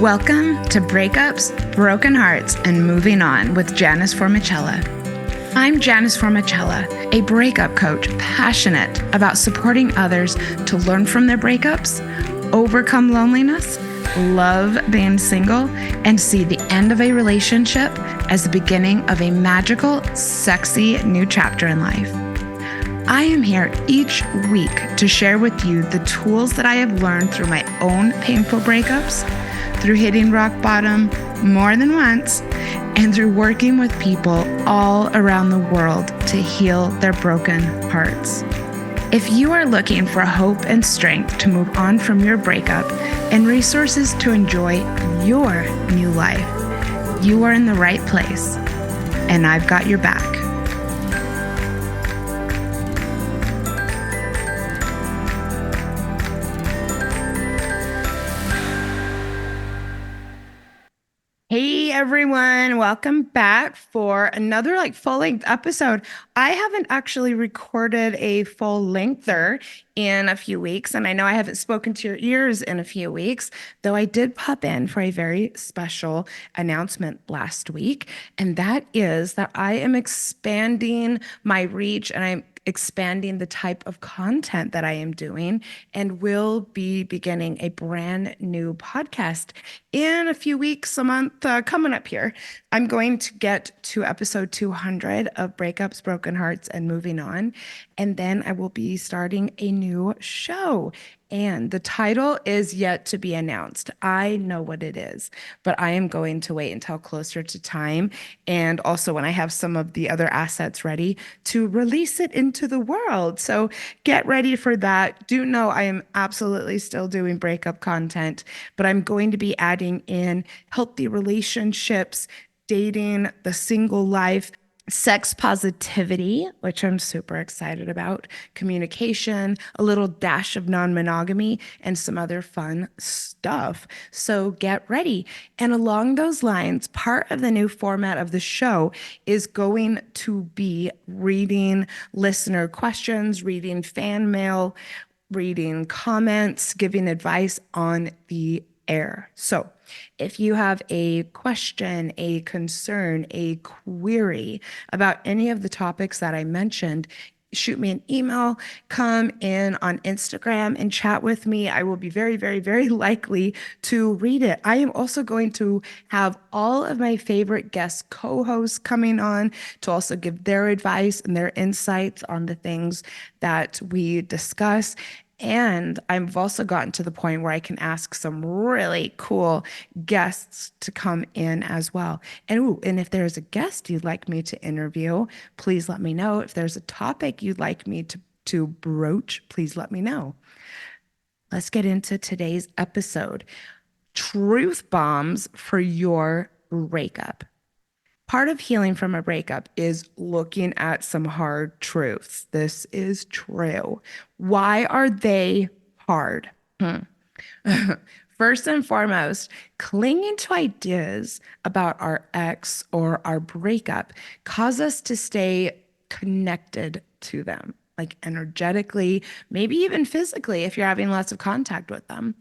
Welcome to Breakups, Broken Hearts, and Moving On with Janice Formicella. I'm Janice Formicella, a breakup coach passionate about supporting others to learn from their breakups, overcome loneliness, love being single, and see the end of a relationship as the beginning of a magical, sexy new chapter in life. I am here each week to share with you the tools that I have learned through my own painful breakups, through hitting rock bottom more than once, and through working with people all around the world to heal their broken hearts. If you are looking for hope and strength to move on from your breakup and resources to enjoy your new life, you are in the right place, and I've got your back. Hey everyone, welcome back for another full-length episode. I haven't actually recorded a full-lengther in a few weeks, and I know I haven't spoken to your ears in a few weeks, though I did pop in for a very special announcement last week, and that is that I am expanding my reach and I'm expanding the type of content that I am doing and will be beginning a brand new podcast in a few weeks, a month coming up here. I'm going to get to episode 200 of Breakups, Broken Hearts, and Moving On. And then I will be starting a new show. And the title is yet to be announced. I know what it is, but I am going to wait until closer to time. And also when I have some of the other assets ready to release it into the world. So get ready for that. Do know I am absolutely still doing breakup content, but I'm going to be adding in healthy relationships, dating, the single life, sex positivity, which I'm super excited about, communication, a little dash of non-monogamy, and some other fun stuff. So get ready. And along those lines, part of the new format of the show is going to be reading listener questions, reading fan mail, reading comments, giving advice on the air. So if you have a question, a concern, a query about any of the topics that I mentioned, shoot me an email, come in on Instagram and chat with me. I will be very, very, very likely to read it. I am also going to have all of my favorite guest co-hosts coming on to also give their advice and their insights on the things that we discuss. And I've also gotten to the point where I can ask some really cool guests to come in as well. And if there's a guest you'd like me to interview, please let me know. If there's a topic you'd like me to broach, please let me know. Let's get into today's episode. Truth bombs for your breakup. Part of healing from a breakup is looking at some hard truths. This is true. Why are they hard? First and foremost, clinging to ideas about our ex or our breakup cause us to stay connected to them, like energetically, maybe even physically if you're having lots of contact with them.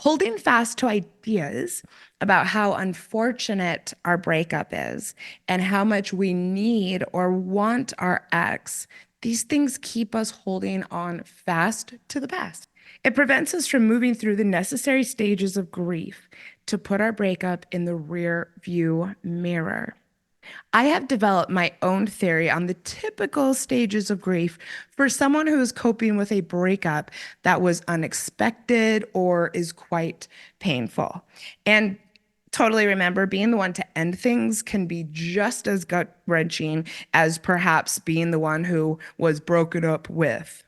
Holding fast to ideas about how unfortunate our breakup is and how much we need or want our ex, these things keep us holding on fast to the past. It prevents us from moving through the necessary stages of grief to put our breakup in the rear view mirror. I have developed my own theory on the typical stages of grief for someone who is coping with a breakup that was unexpected or is quite painful. And totally remember, being the one to end things can be just as gut-wrenching as perhaps being the one who was broken up with,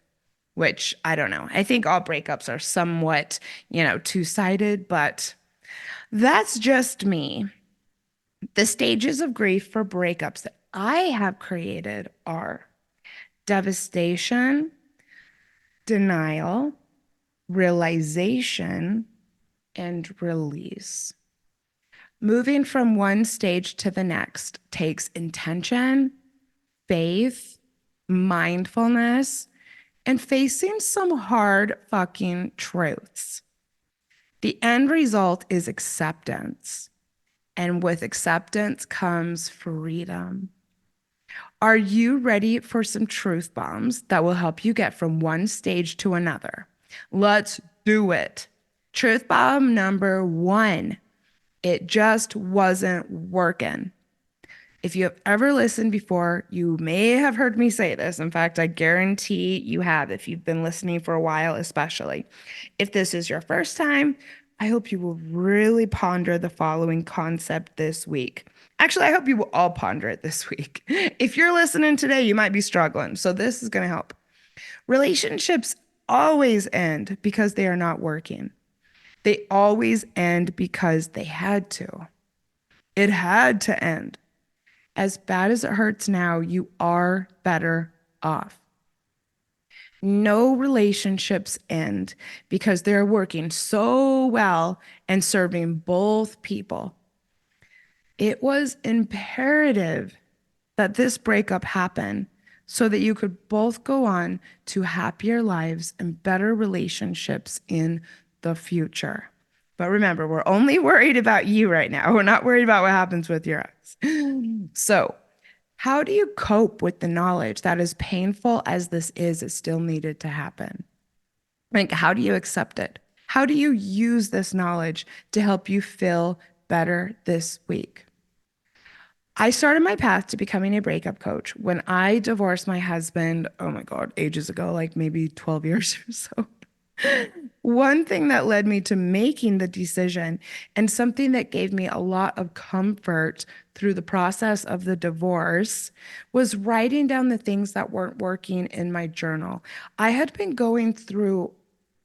which I don't know. I think all breakups are somewhat, two-sided, but that's just me. The stages of grief for breakups that I have created are devastation, denial, realization, and release. Moving from one stage to the next takes intention, faith, mindfulness, and facing some hard fucking truths. The end result is acceptance. And with acceptance comes freedom. Are you ready for some truth bombs that will help you get from one stage to another? Let's do it. Truth bomb number one, it just wasn't working. If you have ever listened before, you may have heard me say this. In fact, I guarantee you have if you've been listening for a while, especially. If this is your first time, I hope you will really ponder the following concept this week. Actually, I hope you will all ponder it this week. If you're listening today, you might be struggling. So this is going to help. Relationships always end because they are not working. They always end because they had to. It had to end. As bad as it hurts now, you are better off. No relationships end because they're working so well and serving both people. It was imperative that this breakup happen so that you could both go on to happier lives and better relationships in the future. But remember, we're only worried about you right now. We're not worried about what happens with your ex. So, how do you cope with the knowledge that as painful as this is, it still needed to happen? Like, how do you accept it? How do you use this knowledge to help you feel better this week? I started my path to becoming a breakup coach when I divorced my husband, oh my God, ages ago, like maybe 12 years or so. One thing that led me to making the decision and something that gave me a lot of comfort through the process of the divorce was writing down the things that weren't working in my journal. I had been going through,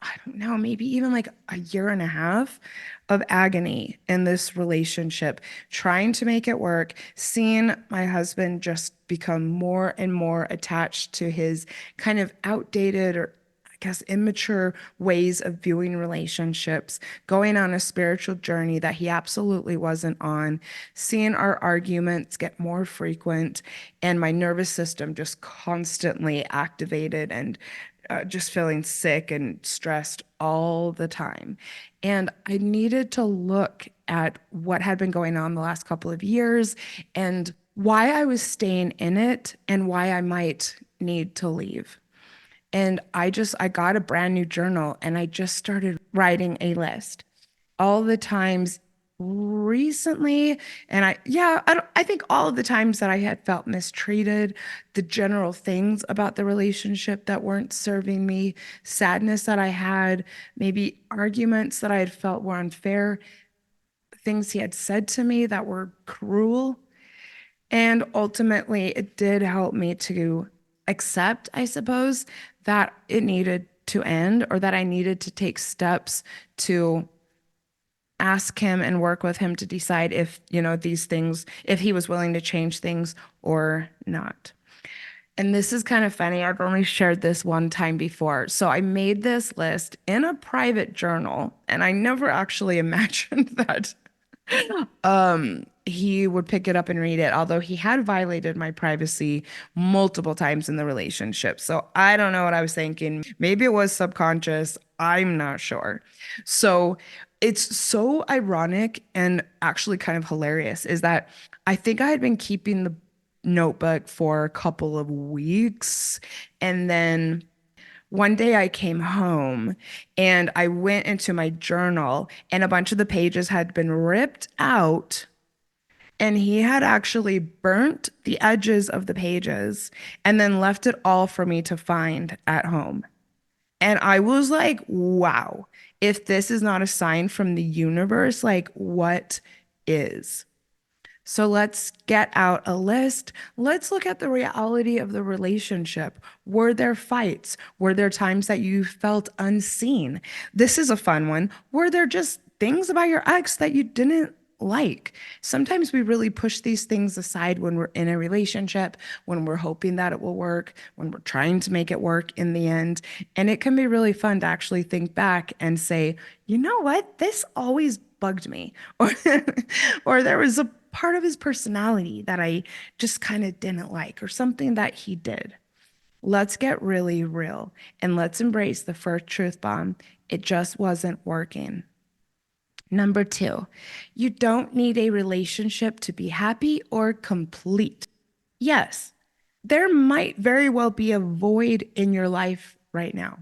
I don't know, maybe even like a year and a half of agony in this relationship, trying to make it work, seeing my husband just become more and more attached to his kind of outdated or I guess immature ways of viewing relationships, going on a spiritual journey that he absolutely wasn't on, seeing our arguments get more frequent, and my nervous system just constantly activated and just feeling sick and stressed all the time. And I needed to look at what had been going on the last couple of years and why I was staying in it and why I might need to leave. And I got a brand new journal and I just started writing a list all the times recently. And I think all of the times that I had felt mistreated, the general things about the relationship that weren't serving me, sadness that I had, maybe arguments that I had felt were unfair, things he had said to me that were cruel. And ultimately, it did help me to accept, I suppose, that it needed to end or that I needed to take steps to ask him and work with him to decide if, these things, if he was willing to change things or not. And this is kind of funny. I've only shared this one time before. So I made this list in a private journal, and I never actually imagined that he would pick it up and read it, although he had violated my privacy multiple times in the relationship. So I don't know what I was thinking. Maybe it was subconscious. I'm not sure. So it's so ironic and actually kind of hilarious is that I think I had been keeping the notebook for a couple of weeks and then one day I came home and I went into my journal and a bunch of the pages had been ripped out and he had actually burnt the edges of the pages and then left it all for me to find at home. And I was like, wow, if this is not a sign from the universe, like what is? So let's get out a list. Let's look at the reality of the relationship. Were there fights? Were there times that you felt unseen? This is a fun one. Were there just things about your ex that you didn't like? Sometimes we really push these things aside when we're in a relationship, when we're hoping that it will work, when we're trying to make it work in the end. And it can be really fun to actually think back and say, you know what? This always bugged me. Or there was a part of his personality that I just kind of didn't like, or something that he did. Let's get really real and let's embrace the first truth bomb. It just wasn't working. Number two, you don't need a relationship to be happy or complete. Yes, there might very well be a void in your life right now.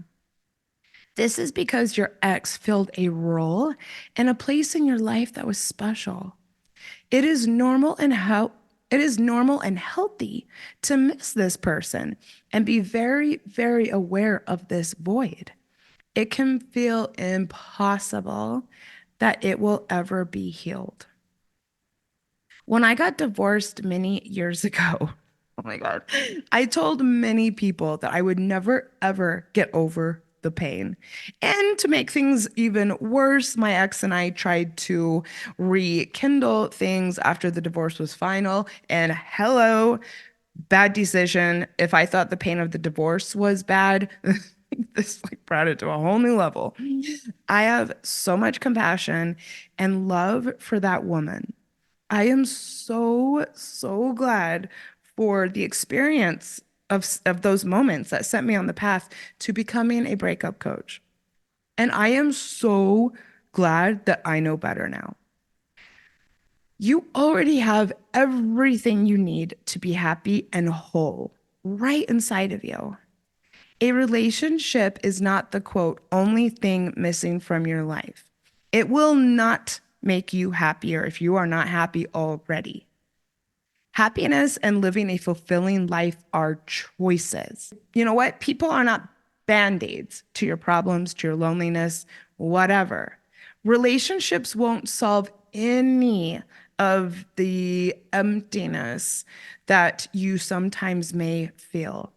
This is because your ex filled a role and a place in your life that was special. It is normal and it is normal and healthy to miss this person and be very, very aware of this void. It can feel impossible that it will ever be healed. When I got divorced many years ago, oh my God, I told many people that I would never, ever get over the pain. And to make things even worse, my ex and I tried to rekindle things after the divorce was final. And hello, bad decision. If I thought the pain of the divorce was bad, this like brought it to a whole new level. I have so much compassion and love for that woman. I am so, so glad for the experience of those moments that set me on the path to becoming a breakup coach. And I am so glad that I know better now. You already have everything you need to be happy and whole right inside of you. A relationship is not the quote, only thing missing from your life. It will not make you happier if you are not happy already. Happiness and living a fulfilling life are choices. You know what? People are not band aids to your problems, to your loneliness, whatever. Relationships won't solve any of the emptiness that you sometimes may feel.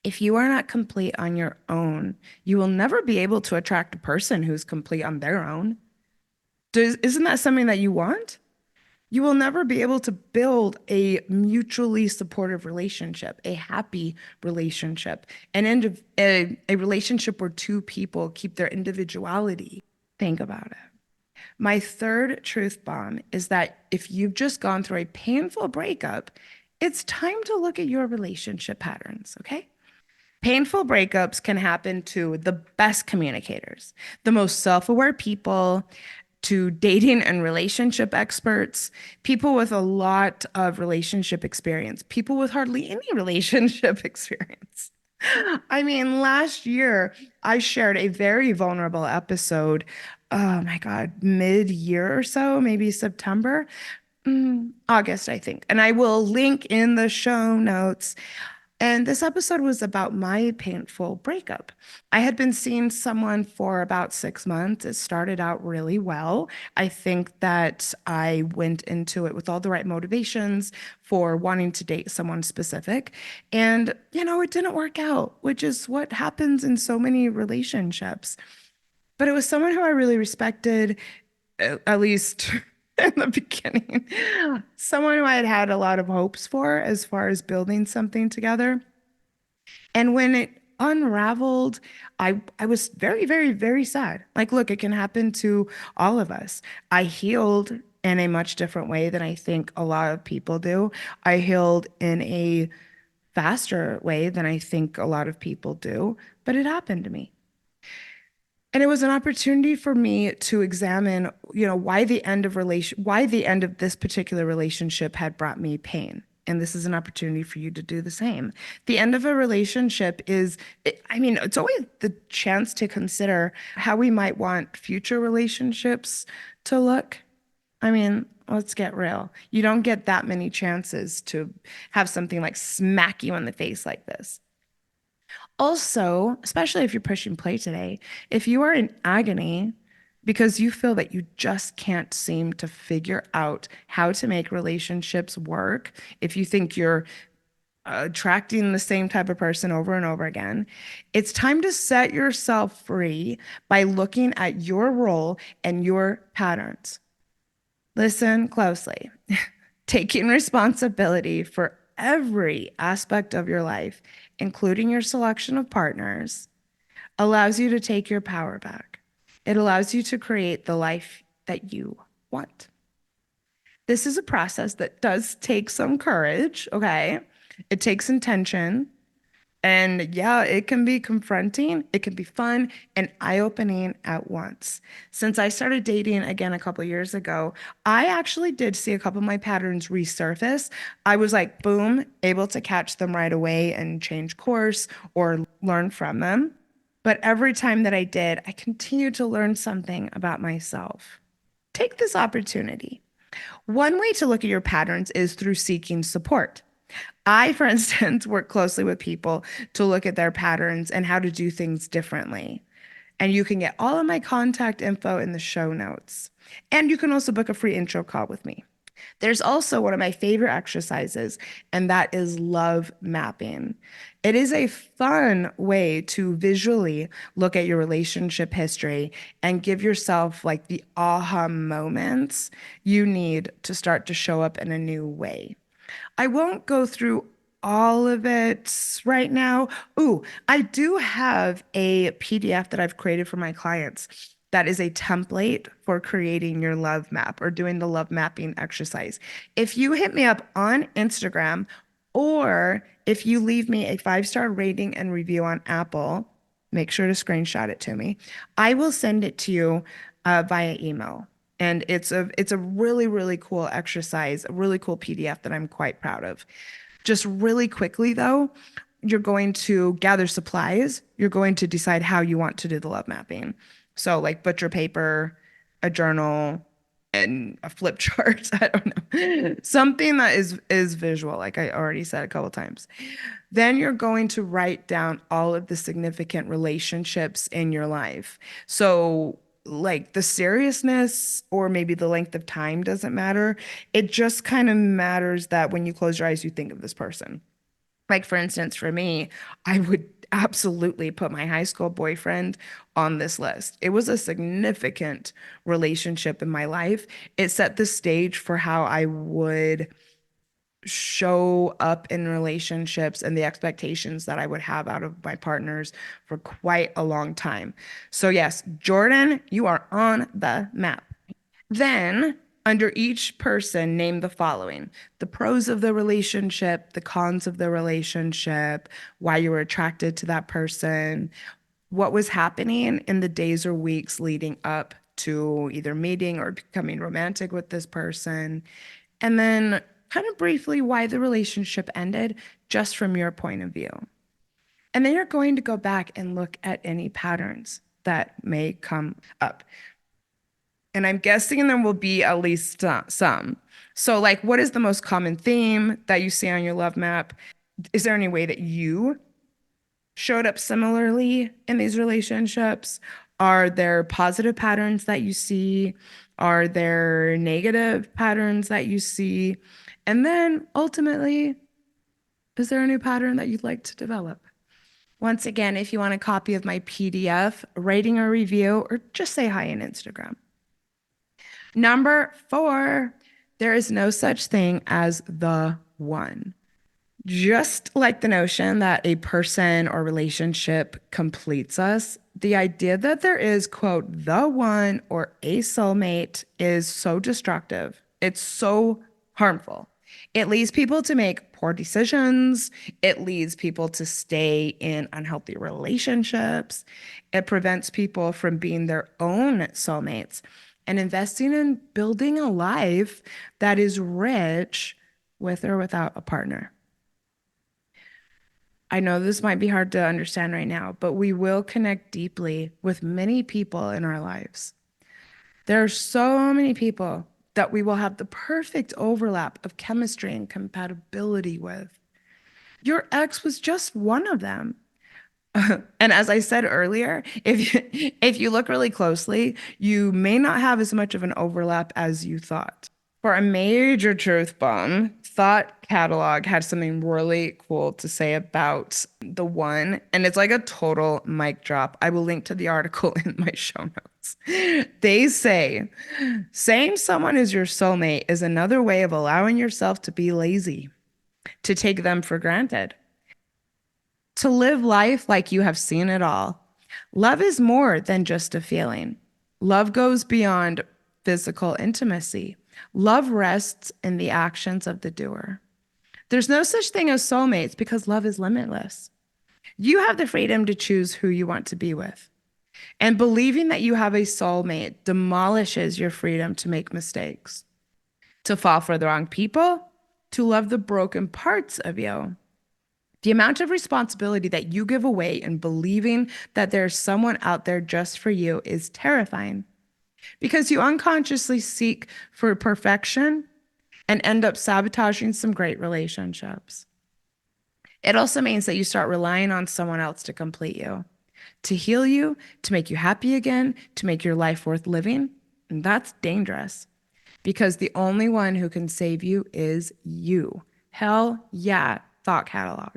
If you are not complete on your own, you will never be able to attract a person who's complete on their own. Isn't that something that you want? You will never be able to build a mutually supportive relationship, a happy relationship, a relationship where two people keep their individuality. Think about it. My third truth bomb is that if you've just gone through a painful breakup, it's time to look at your relationship patterns, okay? Painful breakups can happen to the best communicators, the most self aware people, to dating and relationship experts, people with a lot of relationship experience, people with hardly any relationship experience. I mean, last year I shared a very vulnerable episode. Oh my God, mid-year or so, maybe September, August, I think. And I will link in the show notes. And this episode was about my painful breakup. I had been seeing someone for about 6 months. It started out really well. I think that I went into it with all the right motivations for wanting to date someone specific. And, it didn't work out, which is what happens in so many relationships. But it was someone who I really respected, at least in the beginning, someone who I had had a lot of hopes for as far as building something together. And when it unraveled, I was very, very, very sad. Like, look, it can happen to all of us. I healed in a much different way than I think a lot of people do. I healed in a faster way than I think a lot of people do, but it happened to me. And it was an opportunity for me to examine, why the end of this particular relationship had brought me pain. And this is an opportunity for you to do the same. The end of a relationship it's always the chance to consider how we might want future relationships to look. I mean, let's get real. You don't get that many chances to have something like smack you in the face like this. Also, especially if you're pushing play today, if you are in agony because you feel that you just can't seem to figure out how to make relationships work, if you think you're attracting the same type of person over and over again, it's time to set yourself free by looking at your role and your patterns. Listen closely. Taking responsibility for every aspect of your life, including your selection of partners, allows you to take your power back. It allows you to create the life that you want. This is a process that does take some courage, okay? It takes intention. And yeah, it can be confronting, it can be fun and eye-opening at once. Since I started dating again a couple years ago, I actually did see a couple of my patterns resurface. I was like, boom, able to catch them right away and change course or learn from them. But every time that I did, I continued to learn something about myself. Take this opportunity. One way to look at your patterns is through seeking support. I, for instance, work closely with people to look at their patterns and how to do things differently. And you can get all of my contact info in the show notes. And you can also book a free intro call with me. There's also one of my favorite exercises, and that is love mapping. It is a fun way to visually look at your relationship history and give yourself like the aha moments you need to start to show up in a new way. I won't go through all of it right now. Ooh, I do have a PDF that I've created for my clients that is a template for creating your love map or doing the love mapping exercise. If you hit me up on Instagram or if you leave me a 5-star rating and review on Apple, make sure to screenshot it to me. I will send it to you via email. And it's a really cool exercise, a really cool PDF that I'm quite proud of. Just really quickly though, you're going to gather supplies. You're going to decide how you want to do the love mapping. So like butcher paper, a journal, and a flip chart. I don't know. Something that is visual, like I already said a couple times. Then you're going to write down all of the significant relationships in your life. So, like the seriousness or maybe the length of time doesn't matter. It just kind of matters that when you close your eyes, you think of this person. Like, for instance, for me, I would absolutely put my high school boyfriend on this list. It was a significant relationship in my life. It set the stage for how I would show up in relationships and the expectations that I would have out of my partners for quite a long time. So, yes, Jordan, you are on the map. Then, under each person, name the following: the pros of the relationship, the cons of the relationship, why you were attracted to that person, what was happening in the days or weeks leading up to either meeting or becoming romantic with this person, and then kind of briefly why the relationship ended just from your point of view. And then you're going to go back and look at any patterns that may come up. And I'm guessing there will be at least some. So, like, what is the most common theme that you see on your love map? Is there any way that you showed up similarly in these relationships? Are there positive patterns that you see? Are there negative patterns that you see? And then ultimately, is there a new pattern that you'd like to develop? Once again, if you want a copy of my PDF, rating a review, or just say hi on Instagram. Number 4, there is no such thing as the one. Just like the notion that a person or relationship completes us, the idea that there is, quote, the one or a soulmate is so destructive. It's so harmful. It leads people to make poor decisions. It leads people to stay in unhealthy relationships. It prevents people from being their own soulmates and investing in building a life that is rich with or without a partner. I know this might be hard to understand right now, but we will connect deeply with many people in our lives. There are so many people that we will have the perfect overlap of chemistry and compatibility with. Your ex was just one of them. And as I said earlier, if you look really closely, you may not have as much of an overlap as you thought. For a major truth bomb, Thought Catalog had something really cool to say about the one, and it's like a total mic drop. I will link to the article in my show notes. They say, saying someone is your soulmate is another way of allowing yourself to be lazy, to take them for granted, to live life like you have seen it all. Love is more than just a feeling. Love goes beyond physical intimacy. Love rests in the actions of the doer. There's no such thing as soulmates because love is limitless. You have the freedom to choose who you want to be with. And believing that you have a soulmate demolishes your freedom to make mistakes, to fall for the wrong people, to love the broken parts of you. The amount of responsibility that you give away in believing that there's someone out there just for you is terrifying because you unconsciously seek for perfection and end up sabotaging some great relationships. It also means that you start relying on someone else to complete you, to heal you, to make you happy again, to make your life worth living. And that's dangerous because the only one who can save you is you. Hell yeah, thought catalog.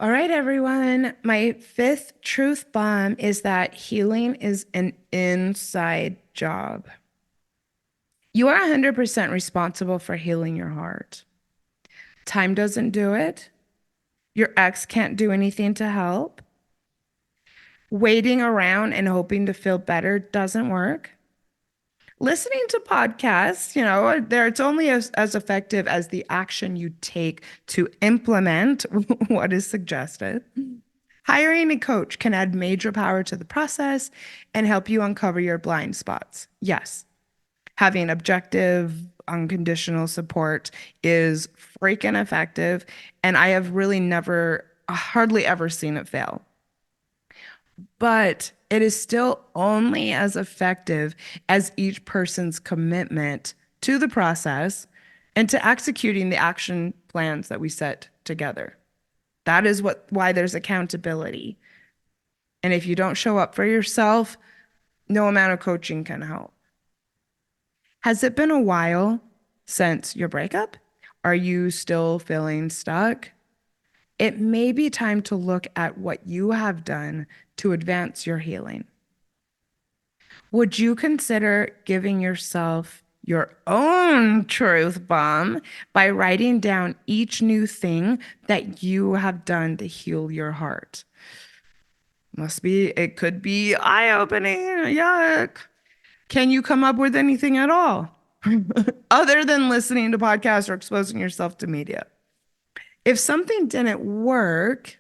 All right, everyone. My fifth truth bomb is that healing is an inside job. You are 100% responsible for healing your heart. Time doesn't do it. Your ex can't do anything to help. Waiting around and hoping to feel better doesn't work. Listening to podcasts, it's only as effective as the action you take to implement what is suggested. Hiring a coach can add major power to the process and help you uncover your blind spots. Yes, having objective, unconditional support is freaking effective. And I have really hardly ever seen it fail. But it is still only as effective as each person's commitment to the process and to executing the action plans that we set together. That is why there's accountability. And if you don't show up for yourself, no amount of coaching can help. Has it been a while since your breakup? Are you still feeling stuck? It may be time to look at what you have done to advance your healing. Would you consider giving yourself your own truth bomb by writing down each new thing that you have done to heal your heart? It could be eye-opening. Yuck. Can you come up with anything at all other than listening to podcasts or exposing yourself to media? If something didn't work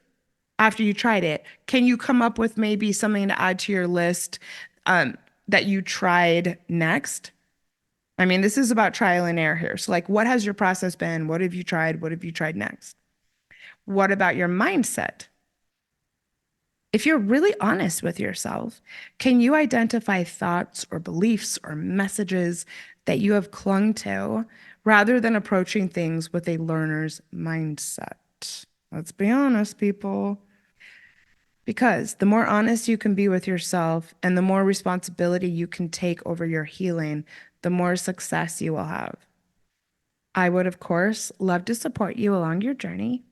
after you tried it, can you come up with maybe something to add to your list that you tried next? I mean, this is about trial and error here. So what has your process been? What have you tried? What have you tried next? What about your mindset? If you're really honest with yourself, can you identify thoughts or beliefs or messages that you have clung to rather than approaching things with a learner's mindset? Let's be honest, people. Because the more honest you can be with yourself and the more responsibility you can take over your healing, the more success you will have. I would, of course, love to support you along your journey.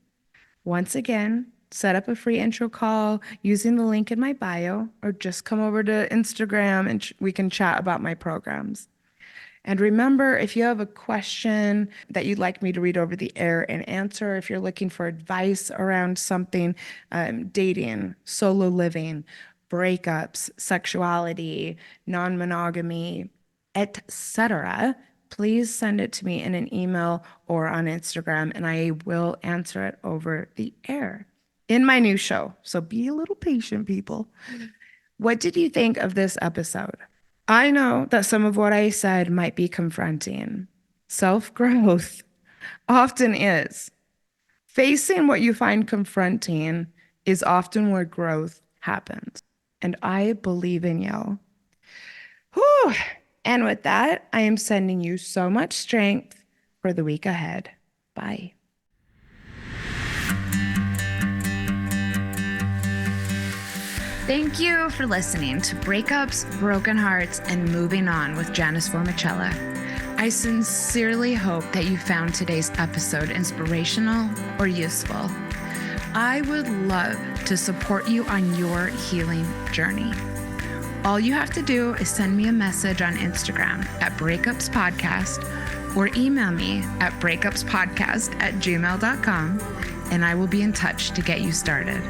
Once again, set up a free intro call using the link in my bio, or just come over to Instagram and we can chat about my programs. And remember, if you have a question that you'd like me to read over the air and answer, if you're looking for advice around something, dating, solo living, breakups, sexuality, non-monogamy, etc., please send it to me in an email or on Instagram, and I will answer it over the air in my new show. So be a little patient, people. What did you think of this episode? I know that some of what I said might be confronting. Self-growth often is. Facing what you find confronting is often where growth happens. And I believe in you. Whew. And with that, I am sending you so much strength for the week ahead. Bye. Thank you for listening to Breakups, Broken Hearts, and Moving On with Janice Formicella. I sincerely hope that you found today's episode inspirational or useful. I would love to support you on your healing journey. All you have to do is send me a message on Instagram at Breakups Podcast or email me at breakupspodcast@gmail.com, and I will be in touch to get you started.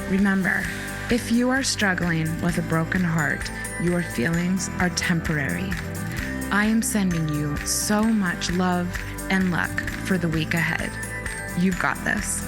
Remember, if you are struggling with a broken heart, your feelings are temporary. I am sending you so much love and luck for the week ahead. You've got this.